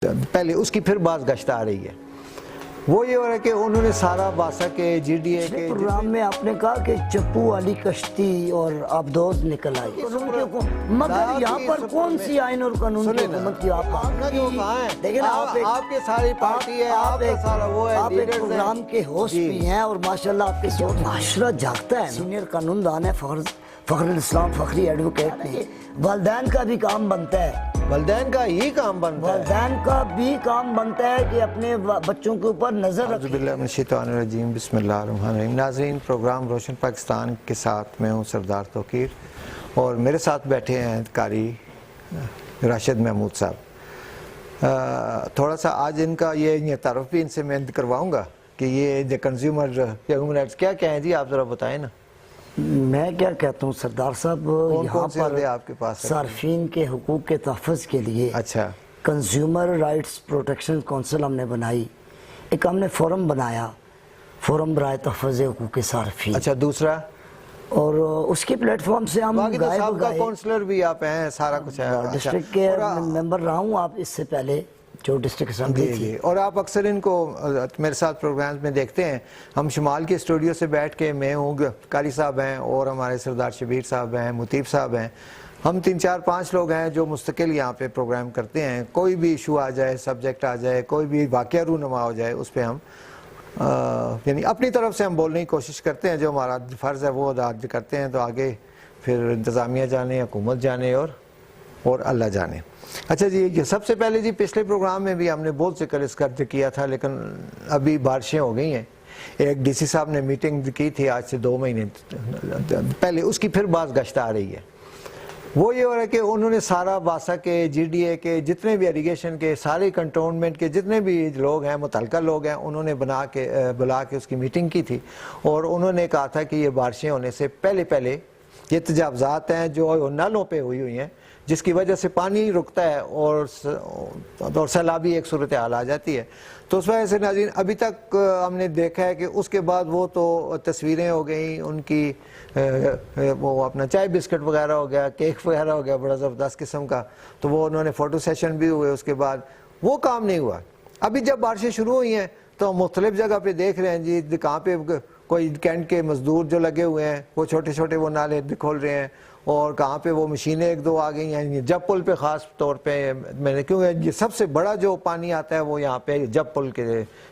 پہلے اس کی پھر بعض گشت آ رہی ہے. وہ یہ ہو رہا ہے کہ انہوں نے سارا باسا کے جی ڈی اے کے پروگرام میں آپ نے کہا کہ چپو والی کشتی اور آبدوز نکل آئی، مگر یہاں پر کون سی آئین اور قانون کی حکومت کی دیکھیں آپ کے ساری پارٹی ہے، آپ کا سارا وہ ہے، آپ ایک پروگرام کے ہوسٹ بھی ہیں اور ماشاءاللہ آپ کے ساتھ معاشرہ جاگتا ہے. سینئر قانون دان ہے فخر الاسلام فخری ایڈوکیٹ نے. والدین کا بھی کام بنتا ہے، والدین کا ہی کام بنتا ہے، والدین کا بھی کام بنتا ہے کہ اپنے بچوں کے اوپر نظر رکھیں. اعوذ باللہ من الشیطان الرجیم، بسم اللہ الرحمن الرحیم. ناظرین، پروگرام روشن پاکستان کے ساتھ میں ہوں سردار توقیر، اور میرے ساتھ بیٹھے ہیں قاری راشد محمود صاحب. تھوڑا سا آج ان کا یہ تعارف بھی ان سے میں کرواؤں گا کہ یہ کنزیومر ہیومن رائٹس کیا کیا ہیں. جی آپ ذرا بتائیں نا. میں کیا کہتا ہوں سردار صاحب، یہاں پر آپ کے پاس صارفین کے حقوق کے تحفظ کے لیے اچھا کنزیومر رائٹس پروٹیکشن کونسل ہم نے بنائی. ایک ہم نے فورم بنایا، فورم برائے تحفظ حقوق صارفین. اچھا دوسرا، اور اس کے پلیٹ فارم سے ہم صاحب کا کونسلر بھی آپ ہیں، سارا کچھ ہے. ڈسٹرکٹ کے ممبر رہا ہوں آپ اس سے پہلے جو ڈسٹرکٹ اسمبلی تھی. اور آپ اکثر ان کو میرے ساتھ پروگرامز میں دیکھتے ہیں. ہم شمال کے اسٹوڈیو سے بیٹھ کے، میں ہوں، قاری صاحب ہیں اور ہمارے سردار شبیر صاحب ہیں، مطیب صاحب ہیں، ہم 3-4-5 لوگ ہیں جو مستقل یہاں پہ پروگرام کرتے ہیں. کوئی بھی ایشو آ جائے، سبجیکٹ آ جائے، کوئی بھی واقعہ رونما ہو جائے، اس پہ ہم یعنی اپنی طرف سے ہم بولنے کی کوشش کرتے ہیں. جو ہمارا فرض ہے وہ ادا کرتے ہیں، تو آگے پھر انتظامیہ جانے، حکومت جانے اور اللہ جانے. اچھا جی، یہ سب سے پہلے جی پچھلے پروگرام میں بھی ہم نے بہت ذکر اس کا کیا تھا، لیکن ابھی بارشیں ہو گئی ہیں. ایک ڈی سی صاحب نے میٹنگ کی تھی آج سے 2 مہینے پہلے، اس کی پھر بعض گشت آ رہی ہے. وہ یہ ہو رہا ہے کہ انہوں نے سارا باسا کے جی ڈی اے کے جتنے بھی ایریگیشن کے سارے کنٹونمنٹ کے جتنے بھی لوگ ہیں، متعلقہ لوگ ہیں، انہوں نے بلا کے اس کی میٹنگ کی تھی. اور انہوں نے کہا تھا کہ یہ بارشیں ہونے سے پہلے یہ تجاوزات ہیں جو نالوں پہ ہوئی ہیں، جس کی وجہ سے پانی رکتا ہے اور سیلابی ایک صورتحال آ جاتی ہے. تو اس وجہ سے ناظرین ابھی تک ہم نے دیکھا ہے کہ اس کے بعد وہ تو تصویریں ہو گئیں ان کی، وہ اپنا چائے بسکٹ وغیرہ ہو گیا، کیک وغیرہ ہو گیا بڑا زبردست قسم کا، تو وہ انہوں نے فوٹو سیشن بھی ہوئے. اس کے بعد وہ کام نہیں ہوا. ابھی جب بارشیں شروع ہوئی ہیں تو مختلف جگہ پہ دیکھ رہے ہیں جی، کہاں پہ کوئی کینٹ کے مزدور جو لگے ہوئے ہیں وہ چھوٹے وہ نالے کھول رہے ہیں، اور کہاں پہ وہ مشینیں 1-2 آ گئی ہیں. جب پل پہ خاص طور پہ میں نے کیوں یہ سب سے بڑا جو پانی آتا ہے وہ یہاں پہ جب پل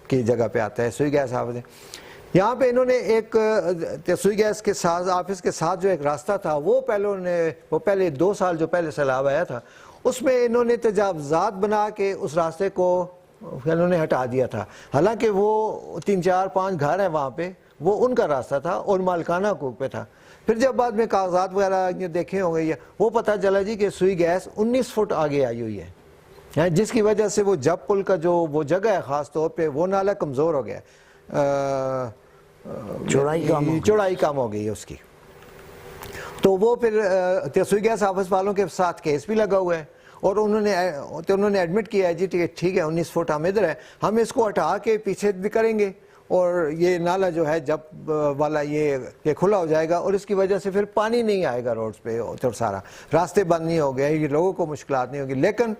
کی جگہ پہ آتا ہے، سوئی گیس آفس. یہاں پہ انہوں نے ایک سوئی گیس کے ساتھ آفس کے ساتھ جو ایک راستہ تھا، وہ پہلے 2 سال جو پہلے سیلاب آیا تھا، اس میں انہوں نے تجاوزات بنا کے اس راستے کو انہوں نے ہٹا دیا تھا. حالانکہ وہ 3-4-5 گھر ہیں وہاں پہ، وہ ان کا راستہ تھا اور مالکانہ حقوق پہ تھا. پھر جب بعد میں کاغذات وغیرہ دیکھے ہوں گے، وہ پتہ چلا جی کہ سوئی گیس 19 فٹ آگے آئی ہوئی ہے، جس کی وجہ سے وہ جب پل کا جو وہ جگہ ہے خاص طور پہ وہ نالا کمزور ہو گیا، چوڑائی کم ہو گئی ہے اس کی. تو وہ پھر سوئی گیس آفس والوں کے ساتھ کیس بھی لگا ہوا ہے، اور انہوں نے ایڈمٹ کیا ہے جی ٹھیک ہے 19 فٹ ہم ادھر ہے، ہم اس کو ہٹا کے پیچھے بھی کریں گے، اور یہ نالا جو ہے جب والا یہ کھلا ہو جائے گا، اور اس کی وجہ سے پھر پانی نہیں آئے گا روڈز پہ، اور سارا راستے بند نہیں ہو گئے، یہ لوگوں کو مشکلات نہیں ہوگی. لیکن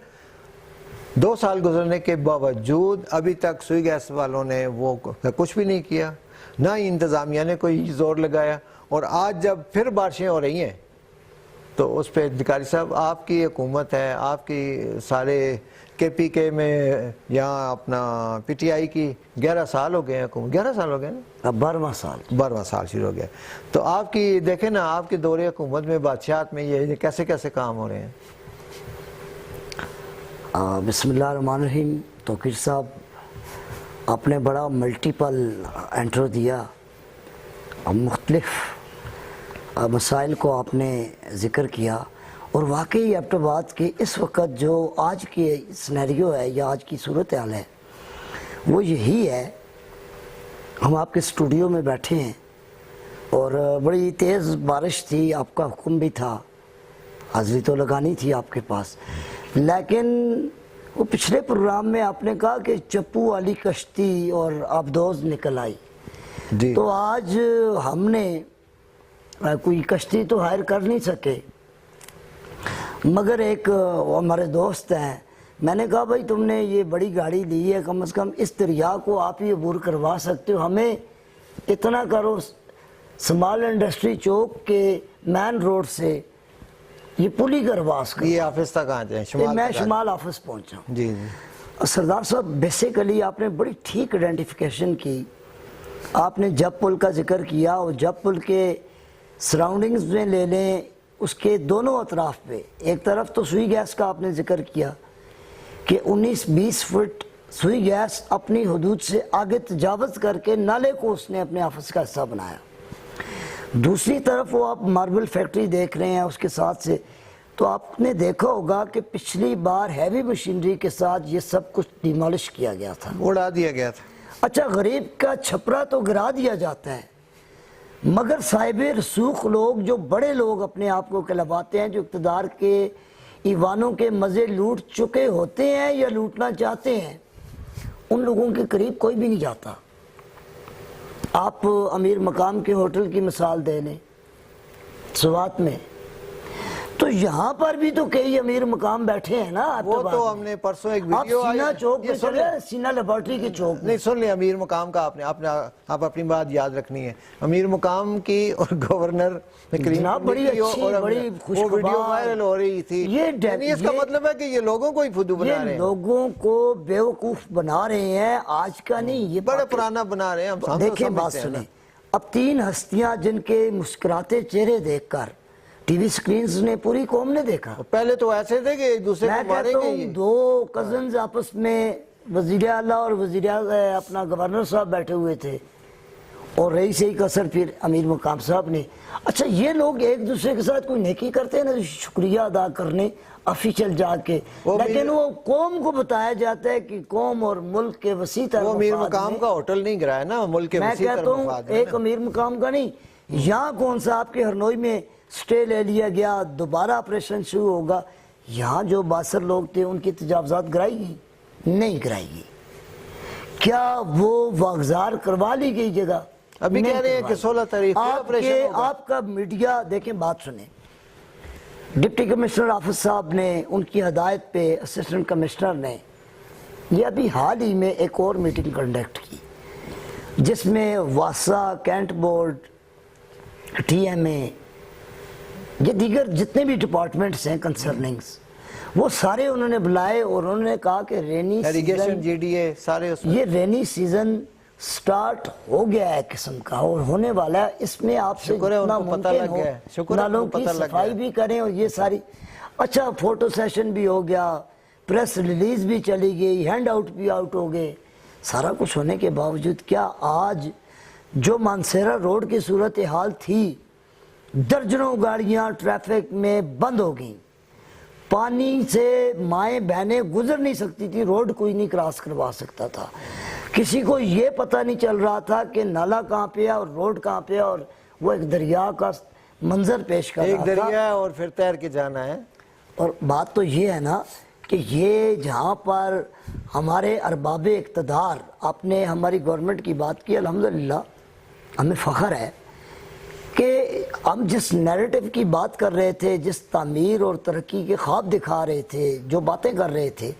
2 سال گزرنے کے باوجود ابھی تک سوئی گیس والوں نے وہ کچھ بھی نہیں کیا، نہ ہی انتظامیہ نے کوئی زور لگایا. اور آج جب پھر بارشیں ہو رہی ہیں تو اس پہ قاری صاحب آپ کی حکومت ہے، آپ کی سارے کے پی کے میں یا اپنا پی ٹی آئی کی 11 سال ہو گئے ہیں حکومت، 11 سال ہو گئے نا، 12واں سال شروع ہو گیا. تو آپ کی دیکھیں نا، آپ کے دور حکومت میں بادشاہت میں یہ کیسے کام ہو رہے ہیں. بسم اللہ الرحمن الرحیم. توقیر صاحب، آپ نے بڑا ملٹیپل انٹرو دیا، مختلف مسائل کو آپ نے ذکر کیا، اور واقعی اب تو بات کہ اس وقت جو آج کی سینیریو ہے یا آج کی صورتحال ہے وہ یہی ہے. ہم آپ کے اسٹوڈیو میں بیٹھے ہیں اور بڑی تیز بارش تھی، آپ کا حکم بھی تھا، حاضری تو لگانی تھی آپ کے پاس، لیکن وہ پچھلے پروگرام میں آپ نے کہا کہ چپو والی کشتی اور آبدوز نکل آئی. تو آج ہم نے کوئی کشتی تو ہائر کر نہیں سکے، مگر ایک ہمارے دوست ہیں میں نے کہا بھائی تم نے یہ بڑی گاڑی لی ہے، کم از کم اس دریا کو آپ ہی عبور کروا سکتے ہو، ہمیں اتنا کرو اسمال انڈسٹری چوک کے مین روڈ سے یہ پلی کروا سکتے۔ یہ آفس تک آ جائیں، میں شمال آفس پہنچا ہوں۔ جی جی سردار صاحب بیسیکلی آپ نے بڑی ٹھیک آئیڈینٹیفیکیشن کی، آپ نے جب پل کا ذکر کیا، اور جب پل کے سراؤنڈنگز میں لے لیں اس کے دونوں اطراف پہ، ایک طرف تو سوئی گیس کا آپ نے ذکر کیا کہ 19-20 فٹ سوئی گیس اپنی حدود سے آگے تجاوز کر کے نالے کو اس نے اپنے آفس کا حصہ بنایا، دوسری طرف وہ آپ ماربل فیکٹری دیکھ رہے ہیں اس کے ساتھ سے، تو آپ نے دیکھا ہوگا کہ پچھلی بار ہیوی مشینری کے ساتھ یہ سب کچھ ڈیمالش کیا گیا تھا، اڑا دیا گیا تھا۔ اچھا غریب کا چھپرا تو گرا دیا جاتا ہے، مگر صاحب رسوخ لوگ، جو بڑے لوگ اپنے آپ کو کہلواتے ہیں، جو اقتدار کے ایوانوں کے مزے لوٹ چکے ہوتے ہیں یا لوٹنا چاہتے ہیں، ان لوگوں کے قریب کوئی بھی نہیں جاتا۔ آپ امیر مقام کے ہوٹل کی مثال دے لیں سوات میں، تو یہاں پر بھی تو کئی امیر مقام بیٹھے ہیں نا۔ وہ تو ہم نے پرسوں ایک آپ ویڈیو سینا چوک پہ چلے، سینا لیبارٹری کے چوک میں، نہیں سن لیں، امیر مقام کا آپ اپنی بات یاد رکھنی ہے، امیر مقام کی اور گورنر جناب بڑی اچھی، بڑی وہ ویڈیو وائرل ہو رہی تھی، یعنی اس کا مطلب ہے کہ یہ لوگوں کو ہی فدو بنا رہے ہیں، یہ لوگوں کو بیوقوف بنا رہے ہیں، آج کا نہیں، یہ بڑے پرانا بنا رہے ہیں۔ ہم دیکھیں بات سنیں، اب 3 ہستیاں جن کے مسکراتے چہرے دیکھ کر ٹی وی سکرینز نے پوری قوم نے دیکھا، پہلے تو ایسے تھے کہ ایک دوسرے میں کو ماریں کہتا گے، ہوں یہ 2 کزنز آپس میں وزیر اعلیٰ اور اپنا گورنر صاحب بیٹھے ہوئے تھے، اور رئیس قصر پھر امیر مقام صاحب نے۔ اچھا یہ لوگ ایک دوسرے کے ساتھ کوئی نیکی کرتے ہیں نا، شکریہ ادا کرنے آفیشل جا کے، لیکن وہ قوم کو بتایا جاتا ہے کہ قوم اور ملک کے وسیع تر وہ امیر مقام کا ہوٹل نہیں گرایا نا، ملک کے میں وسیع تر کہتا ہوں مفاد ایک امیر مقام کا نہیں، یہاں کون سا آپ کے ہرنوئی میں سٹے لے لیا گیا، دوبارہ آپریشن شروع ہوگا، یہاں جو باثر لوگ تھے ان کی تجاوزات گرائی گئی؟ نہیں گرائی گئی۔ کیا وہ واگزار کروا لی گئی جگہ؟ ابھی کہہ رہے ہیں کہ 16 تاریخ کو آپریشن ہوگا۔ آپ کا میڈیا دیکھیں، بات سنیں، ڈپٹی کمشنر آفس صاحب نے ان کی ہدایت پہ اسسٹنٹ کمشنر نے یہ ابھی حال ہی میں ایک اور میٹنگ کنڈکٹ کی، جس میں واسا، کینٹ بورڈ، ٹی ایم اے، یہ دیگر جتنے بھی ڈپارٹمنٹس ہیں کنسرننگز، وہ سارے انہوں نے بلائے، اور انہوں نے کہا کہ رینی ایریگیشن، جی ڈی اے، سارے اس میں یہ رینی سیزن سٹارٹ ہو گیا ہے قسم کا، اور ہونے والا ہے، اس میں آپ سے جتنا ممکن ہو نالوں کی صفائی بھی کریں، اور یہ ساری اچھا فوٹو سیشن بھی ہو گیا، پریس ریلیز بھی چلی گئی، ہینڈ آؤٹ بھی آؤٹ ہو گئے، سارا کچھ ہونے کے باوجود کیا آج جو مانسیرا روڈ کی صورتحال تھی، درجنوں گاڑیاں ٹریفک میں بند ہو گئیں، پانی سے مائیں بہنیں گزر نہیں سکتی تھی، روڈ کوئی نہیں کراس کروا سکتا تھا، کسی کو یہ پتہ نہیں چل رہا تھا کہ نالا کہاں پہ ہے اور روڈ کہاں پہ ہے، اور وہ ایک دریا کا منظر پیش کر رہا تھا، ایک دریا ہے اور پھر تیر کے جانا ہے۔ اور بات تو یہ ہے نا کہ یہ جہاں پر ہمارے ارباب اقتدار، آپ نے ہماری گورنمنٹ کی بات کی، الحمدللہ ہمیں فخر ہے کہ ہم جس نیریٹو کی بات کر رہے تھے، جس تعمیر اور ترقی کے خواب دکھا رہے تھے، جو باتیں کر رہے تھے،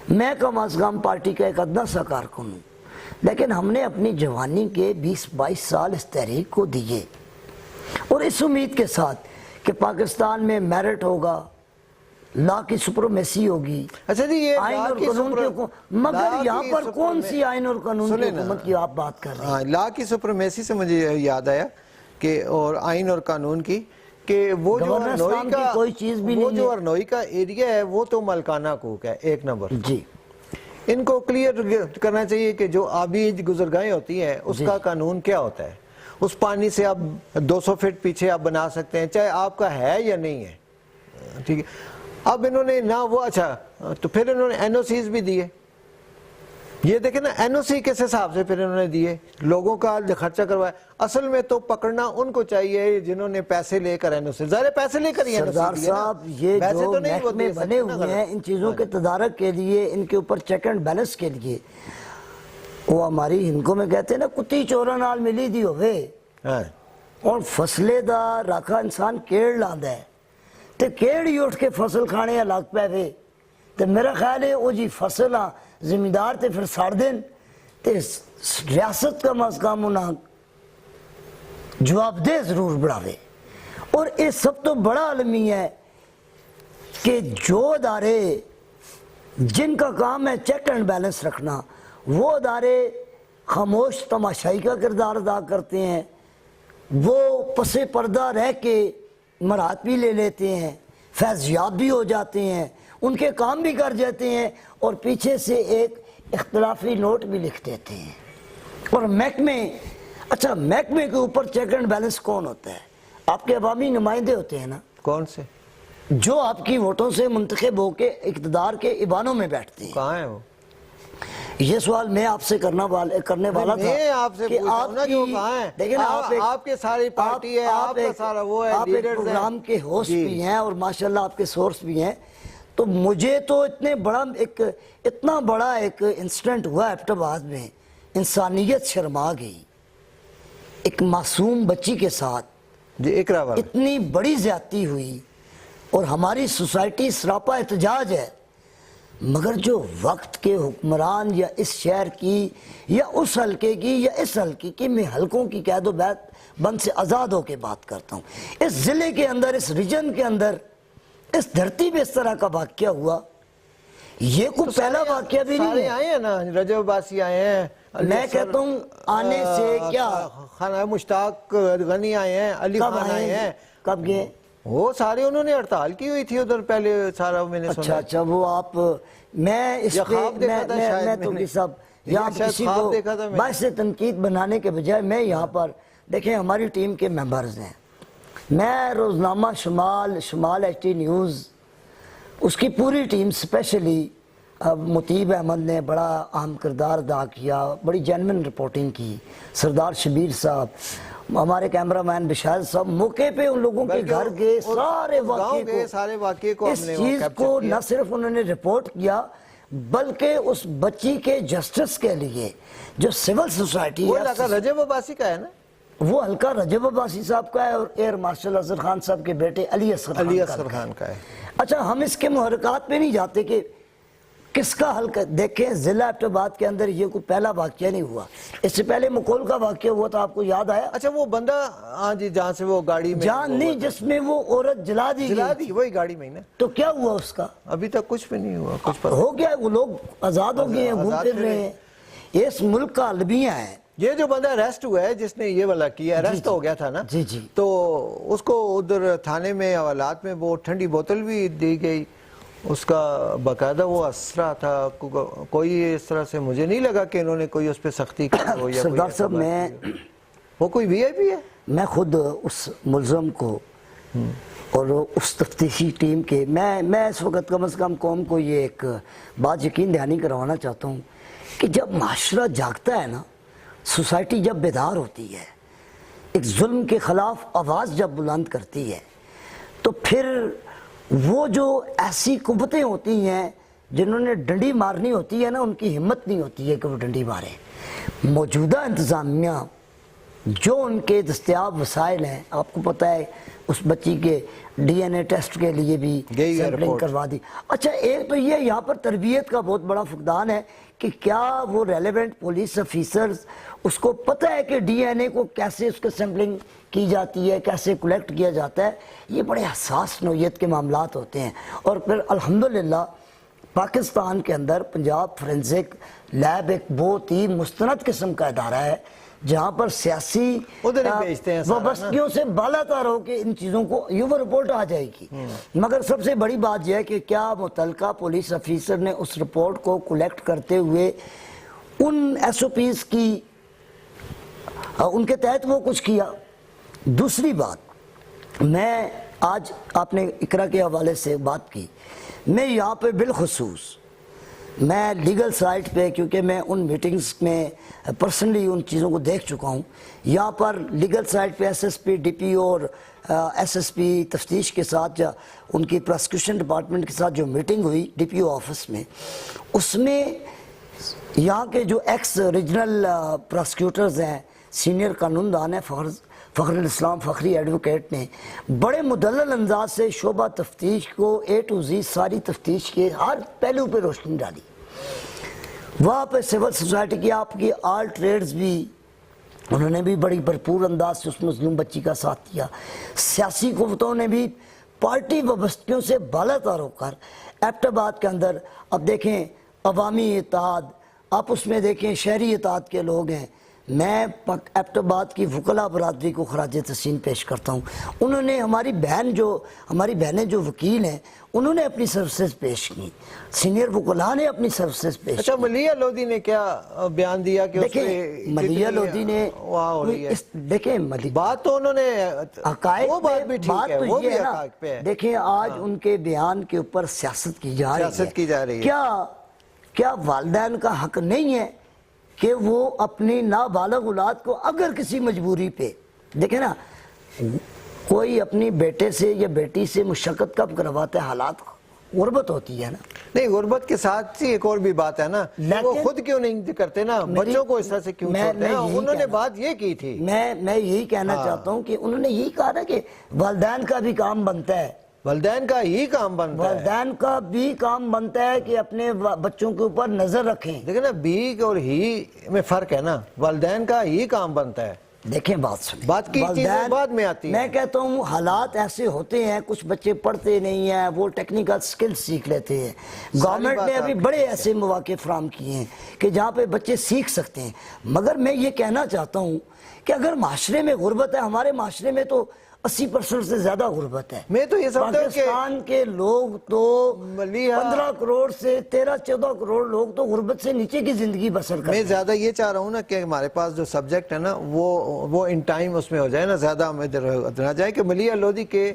میں کم از کم پارٹی کا ایک ادنا سا کارکن ہوں، لیکن ہم نے اپنی جوانی کے 20-22 سال اس تحریک کو دیے، اور اس امید کے ساتھ کہ پاکستان میں میرٹ ہوگا، لا کی سپرمیسی ہوگی، اچھا جی، یہ آئین اور قانون کی حکومت، مگر یہاں پر کون سی آئین اور قانون کی حکومت کی آپ بات کر رہے ہیں؟ لا کی سپرمیسی سے مجھے یاد آیا کہ اور آئین اور قانون کی، کہ وہ جو ہرنوئی کا کوئی چیز بھی نہیں ہے، وہ جو ہرنوئی کا ایریا ہے وہ تو ملکانہ حقوق ہے، 1 نمبر۔ جی ان کو کلیئر کرنا چاہیے کہ جو آبی گزرگاہیں ہوتی ہیں اس کا قانون کیا ہوتا ہے، اس پانی سے آپ 200 فٹ پیچھے آپ بنا سکتے ہیں، چاہے آپ کا ہے یا نہیں ہے، ٹھیک ہے۔ اب انہوں نے نہ وہ، اچھا تو پھر انہوں نے این او سیز بھی دیے، یہ دیکھیں نا این او سی کس حساب سے پھر انہوں نے دیے، لوگوں کا خرچہ کروایا، اصل میں تو پکڑنا ان کو چاہیے جنہوں نے پیسے لے کر این او سی، ظاہر پیسے لے کر ہی این او سی سردار دیے نا، صاحب یہ پیسے جو تو نہیں وہ محکمے دے بنے سکتے نا، ہوئے ہیں ان چیزوں کے تدارک کے لیے، ان کے اوپر چیک اینڈ بیلنس کے لیے، وہ ہماری ہندکوں میں کہتے ہیں نا کتی چورا نال ملی دی ہوئے، اور فصلے دا راکھا انسان کیڑ لاندا ہے، تے کیڑ ہی اٹھ کے فصل کھانے لگ پے وے، تو میرا خیال ہے وہ جی فصل زمیندار تے پھر ساڑ دین تے ریاست کم از کم انہاں جواب دہ ضرور بڑھاوے. اور یہ سب تو بڑا عالمی ہے کہ جو ادارے جن کا کام ہے چیک اینڈ بیلنس رکھنا وہ ادارے خاموش تماشائی کا کردار ادا کرتے ہیں, وہ پس پردہ رہ کے مراد بھی لے لیتے ہیں, فیضیاب بھی ہو جاتے ہیں, ان کے کام بھی کر جاتے ہیں اور پیچھے سے ایک اختلافی نوٹ بھی لکھ دیتے ہیں. اور محکمے, اچھا محکمے کے اوپر چیک اینڈ بیلنس کون ہوتا ہے؟ آپ کے عوامی نمائندے ہوتے ہیں نا, کون سے؟ جو آپ کی ووٹوں سے منتخب ہو کے اقتدار کے ایوانوں میں بیٹھتے ہیں. کہاں ہیں وہ؟ یہ سوال میں آپ سے کرنے والا تھا میں آپ سے کہ پوچھ رہا ہوں نا جو کہاں ہیں. دیکھیں آپ کے ساری پارٹی ہے, آپ کا سارا وہ ہے, آپ ایک لیڈرز ہیں. پروگرام کے ہوسٹ بھی ہیں اور ماشاءاللہ آپ کے سورس بھی ہیں. تو مجھے تو اتنا بڑا ایک انسیڈنٹ ہوا ایبٹ آباد میں, انسانیت شرما گئی. ایک معصوم بچی کے ساتھ جی اقرا والا اتنی بڑی زیادتی ہوئی اور ہماری سوسائٹی سراپا احتجاج ہے. مگر جو وقت کے حکمران یا اس شہر کی یا اس حلقے کی یا اس حلقے کی, میں حلقوں کی قید و بند سے آزاد ہو کے بات کرتا ہوں, اس ضلع کے اندر, اس ریجن کے اندر, اس دھرتی پہ اس طرح کا واقعہ ہوا, یہ کوئی پہلا واقعہ بھی نہیں سارے ہے. آئے ہیں نا, رجب عباسی آئے ہیں, میں کہتا ہوں آنے سے کیا, خانہ مشتاق غنی آئے ہیں, علی کب خان آئے ہیں. کب گئے؟ وہ سارے انہوں نے ہڑتال کی ہوئی تھی ادھر پہلے, سارا میں نے سنا. اچھا وہ آپ, میں اس یا پہ خواب دیکھا تھا شاید میں میں تو نے. صاحب یہاں شاید کسی خواب کو دیکھا تھا میں نے. باعث تنقید بنانے کے بجائے میں یہاں پر دیکھیں ہماری ٹیم کے ممبرز ہیں. میں روزنامہ شمال ایچ ٹی نیوز, اس کی پوری ٹیم, اسپیشلی مطیب احمد نے بڑا اہم کردار ادا کیا, بڑی جینوئن رپورٹنگ کی, سردار شبیر صاحب, ہمارے کیمرہ مین بشار صاحب موقع پہ ان لوگوں کے گھر گئے, سارے واقعے کو اس چیز کو نہ صرف انہوں نے رپورٹ کیا بلکہ اس بچی کے جسٹس کے لیے جو سول سوسائٹی وہ علاقہ رجب عباسی کا ہے نا, وہ حلقہ رجب عباسی صاحب کا ہے اور ایئر مارشل اظہر خان صاحب کے بیٹے علی اصغر خان کا ہے. اچھا ہم اس کے محرکات پہ نہیں جاتے کہ کس کا حلقہ. دیکھیں ضلع ایبٹ آباد کے اندر یہ کوئی پہلا واقعہ نہیں ہوا, اس سے پہلے مکول کا واقعہ ہوا تھا, آپ کو یاد آیا؟ اچھا وہ بندہ, ہاں جی, جہاں سے وہ گاڑی میں, جان نہیں جس میں وہ عورت جلا دی, وہی گاڑی میں نا, تو کیا ہوا اس کا؟ ابھی تک کچھ بھی نہیں ہوا. کچھ ہو گیا, وہ لوگ آزاد ہو گئے ہیں, گھوم پھر رہے ہیں. یہ اس ملک کا المیہ ہے. یہ جو بندہ ریسٹ ہوا ہے جس نے یہ والا کیا, ریسٹ ہو گیا تھا نا, جی تو اس کو ادھر تھانے میں حوالات میں وہ ٹھنڈی بوتل بھی دی گئی, اس کا باقاعدہ وہ اسرا تھا. کوئی اس طرح سے مجھے نہیں لگا کہ انہوں نے کوئی اس پہ سختی کی ہو یا سردار صاحب وہ کوئی وی آئی پی ہے. میں خود اس ملزم کو اور اس تفتیشی ٹیم کے, میں اس وقت کم از کم قوم کو یہ ایک بات یقین دہانی کروانا چاہتا ہوں کہ جب معاشرہ جاگتا ہے نا, سوسائٹی جب بیدار ہوتی ہے, ایک ظلم کے خلاف آواز جب بلند کرتی ہے, تو پھر وہ جو ایسی قوتیں ہوتی ہیں جنہوں نے ڈنڈی مارنی ہوتی ہے نا, ان کی ہمت نہیں ہوتی ہے کہ وہ ڈنڈی مارے. موجودہ انتظامیہ جو ان کے دستیاب وسائل ہیں, آپ کو پتہ ہے اس بچی کے ڈی این اے ٹیسٹ کے لیے بھی سیمپلنگ کروا دی. اچھا ایک تو یہ یہاں پر تربیت کا بہت بڑا فقدان ہے کہ کیا وہ ریلیونٹ پولیس افیسرز اس کو پتہ ہے کہ ڈی این اے کو کیسے اس کے سیمپلنگ کی جاتی ہے, کیسے کلیکٹ کیا جاتا ہے. یہ بڑے حساس نوعیت کے معاملات ہوتے ہیں. اور پھر الحمدللہ پاکستان کے اندر پنجاب فورینسک لیب ایک بہت ہی مستند قسم کا ادارہ ہے جہاں پر سیاسی وابستگیوں سے بالا تر ہو کہ ان چیزوں کو یہ رپورٹ آ جائے گی. مگر سب سے بڑی بات یہ ہے کہ کیا متعلقہ پولیس افیسر نے اس رپورٹ کو کلیکٹ کرتے ہوئے ان ایس او پیز کی, ان کے تحت وہ کچھ کیا. دوسری بات, میں آج آپ نے اقرا کے حوالے سے بات کی, میں یہاں پہ بالخصوص میں لیگل سائٹ پہ, کیونکہ میں ان میٹنگز میں پرسنلی ان چیزوں کو دیکھ چکا ہوں, یہاں پر لیگل سائٹ پہ S S P, D P O اور ایس ایس پی تفتیش کے ساتھ, ان کی پراسیکیوشن ڈپارٹمنٹ کے ساتھ جو میٹنگ ہوئی ڈی پی او آفس میں, اس میں یہاں کے جو ایکس ریجنل پراسیکیوٹرز ہیں, سینئر قانون دان ہیں, فخر الاسلام فخری ایڈوکیٹ نے بڑے مدلل انداز سے شعبہ تفتیش کو A to Z ساری تفتیش کے ہر پہلو پہ روشنی ڈالی. وہاں پہ سول سوسائٹی کی آپ کی آل ٹریڈز بھی انہوں نے بھی بڑی بھرپور انداز سے اس مظلوم بچی کا ساتھ دیا. سیاسی قوتوں نے بھی پارٹی وابستگیوں سے بالاتر ہو کر ایبٹ آباد کے اندر اب دیکھیں عوامی اتحاد، آپ اس میں دیکھیں شہری اتحاد کے لوگ ہیں. میں ایبٹ آباد کی وکلاء برادری کو خراج تحسین پیش کرتا ہوں. انہوں نے ہماری بہنیں جو وکیل ہیں انہوں نے اپنی سروسز پیش کی، سینئر وکلاء نے اپنی سروسز پیش کی. اچھا ملیہ لودھی نے کیا بیان دیا کہ دیکھیں ملیہ لودھی نے دیکھیں بات تو انہوں نے حقائق وہ بات بھی ٹھیک ہے، وہ بھی ہے نا. حقائق پہ ہے. دیکھیں آج ان کے بیان کے اوپر سیاست کی جا رہی ہے. کیا والدین کا حق نہیں ہے کہ وہ اپنی نابالغ اولاد کو اگر کسی مجبوری پہ دیکھیں نا، کوئی اپنی بیٹے سے یا بیٹی سے مشقت کب کرواتا ہے؟ حالات غربت ہوتی ہے نا. نہیں غربت کے ساتھ ایک اور بھی بات ہے نا، وہ خود کیوں نہیں کرتے نا، بچوں کو اس طرح سے کیوں چھوڑتے ہیں؟ انہوں نے بات یہ کی تھی. میں یہی کہنا چاہتا ہوں کہ انہوں نے یہی کہا نا کہ والدین کا بھی کام بنتا ہے، والدین کا ہی کام بنتا ہے، والدین کا بھی کام بنتا ہے کہ اپنے بچوں کے اوپر نظر رکھیں. دیکھیں نا، بھی اور ہی میں فرق ہے نا، والدین کا ہی کام بنتا ہے. دیکھیں بات سنیں، بات کی چیزیں بعد میں آتی ہیں. میں کہتا ہوں حالات ایسے ہوتے ہیں، کچھ بچے پڑھتے نہیں ہیں، وہ ٹیکنیکل سکل سیکھ لیتے ہیں. گورنمنٹ نے ابھی بڑے ایسے مواقع فراہم کیے ہیں کہ جہاں پہ بچے سیکھ سکتے ہیں. مگر میں یہ کہنا چاہتا ہوں کہ اگر معاشرے میں غربت ہے، ہمارے معاشرے میں تو 80% سے زیادہ غربت ہے. میں تو یہ سمجھتا ہوں کہ پاکستان کے لوگ تو 15 کروڑ سے 13-14 کروڑ لوگ تو غربت سے نیچے کی زندگی بسر کرتے ہیں. میں زیادہ یہ چاہ رہا ہوں نا کہ ہمارے پاس جو سبجیکٹ ہے نا وہ ان ٹائم اس میں ہو جائے نا، زیادہ ہمیں نہ جائے کہ ملیہ لودھی کے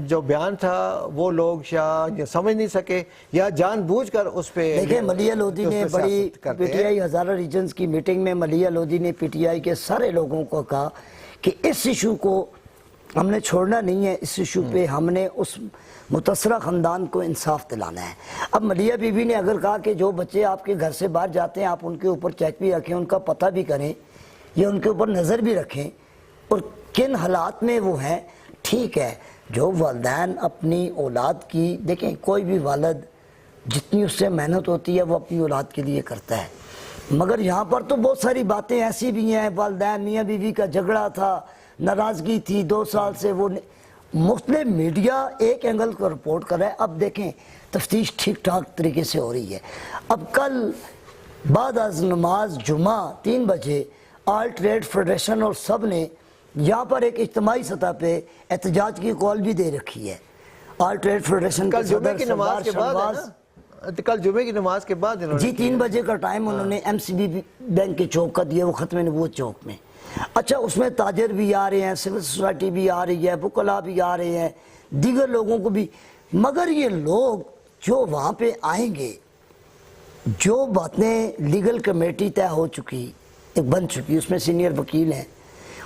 جو بیان تھا وہ لوگ شاید سمجھ نہیں سکے یا جان بوجھ کر اس پہ. دیکھیں ملیہ لودھی نے بڑی P T I Hazara regions کی میٹنگ میں ملیہ لودھی نے پی ٹی آئی کے سارے لوگوں کو کہا کہ اس ایشو کو ہم نے چھوڑنا نہیں ہے، اس ایشو پہ ہم نے اس متاثرہ خاندان کو انصاف دلانا ہے. اب ملیہ بی بی نے اگر کہا کہ جو بچے آپ کے گھر سے باہر جاتے ہیں آپ ان کے اوپر چیک بھی رکھیں، ان کا پتہ بھی کریں یا ان کے اوپر نظر بھی رکھیں اور کن حالات میں وہ ہیں. ٹھیک ہے، جو والدین اپنی اولاد کی، دیکھیں کوئی بھی والد جتنی اس سے محنت ہوتی ہے وہ اپنی اولاد کے لیے کرتا ہے. مگر یہاں پر تو بہت ساری باتیں ایسی بھی ہیں، والدین میاں بیوی کا جھگڑا تھا، ناراضگی تھی 2 سال سے، وہ مختلف میڈیا ایک اینگل کو رپورٹ کر رہا ہے. اب دیکھیں تفتیش ٹھیک ٹھاک طریقے سے ہو رہی ہے. اب کل بعد از نماز جمعہ 3 بجے آل ٹریڈ فیڈریشن اور سب نے یہاں پر ایک اجتماعی سطح پہ احتجاج کی کال بھی دے رکھی ہے. آل ٹریڈ فیڈریشن کل جمعے کی نماز کے بعد کل جمعے کی نماز کے بعد جی 3 بجے کا ٹائم انہوں نے ایم سی بی بینک کے چوک کا دیا، وہ ختم نبوت چوک میں. اچھا اس میں تاجر بھی آ رہے ہیں، سول سوسائٹی بھی آ رہی ہے، وکلاء بھی آ رہے ہیں، دیگر لوگوں کو بھی. مگر یہ لوگ جو وہاں پہ آئیں گے، جو باتیں لیگل کمیٹی طے ہو چکی ایک بن چکی، اس میں سینئر وکیل ہیں،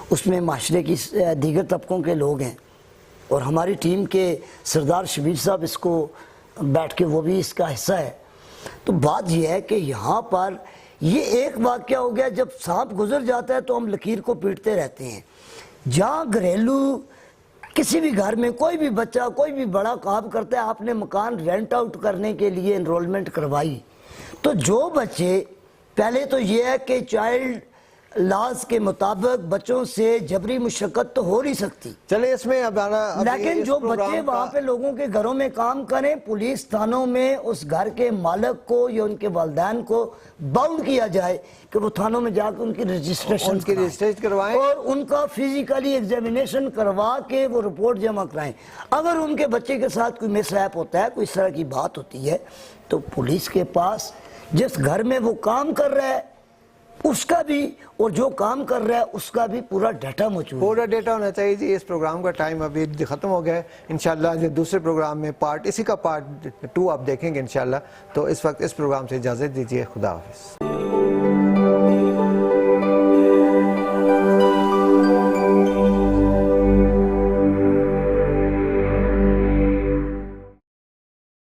اس میں معاشرے کی دیگر طبقوں کے لوگ ہیں اور ہماری ٹیم کے سردار شبیر صاحب اس کو بیٹھ کے وہ بھی اس کا حصہ ہے. تو بات یہ ہے کہ یہاں پر یہ ایک واقعہ ہو گیا، جب سانپ گزر جاتا ہے تو ہم لکیر کو پیٹتے رہتے ہیں. جہاں گھریلو کسی بھی گھر میں کوئی بھی بچہ کوئی بھی بڑا کام کرتا ہے، آپ نے مکان رینٹ آؤٹ کرنے کے لیے انرولمنٹ کروائی، تو جو بچے پہلے تو یہ ہے کہ چائلڈ لاز کے مطابق بچوں سے جبری مشقت تو ہو نہیں سکتی. چلے اس میں لیکن جو بچے وہاں پہ لوگوں کے گھروں میں کام کریں، پولیس تھانوں میں اس گھر کے مالک کو یا ان کے والدین کو باؤنڈ کیا جائے کہ وہ تھانوں میں جا کے ان کی رجسٹریشن کروائیں اور ان کا فزیکلی ایگزامینیشن کروا کے وہ رپورٹ جمع کرائیں. اگر ان کے بچے کے ساتھ کوئی مس ہیپ ہوتا ہے، کوئی اس طرح کی بات ہوتی ہے، تو پولیس کے پاس جس گھر میں وہ کام کر رہا ہے اس کا بھی اور جو کام کر رہا ہے اس کا بھی پورا ڈیٹا موجود ہے. پورا ڈیٹا ہونا چاہیے جی. اس پروگرام کا ٹائم ابھی ختم ہو گیا ہے. انشاءاللہ جو دوسرے پروگرام میں اسی کا پارٹ 2 آپ دیکھیں گے انشاءاللہ. تو اس وقت اس پروگرام سے اجازت دیجیے. خدا حافظ.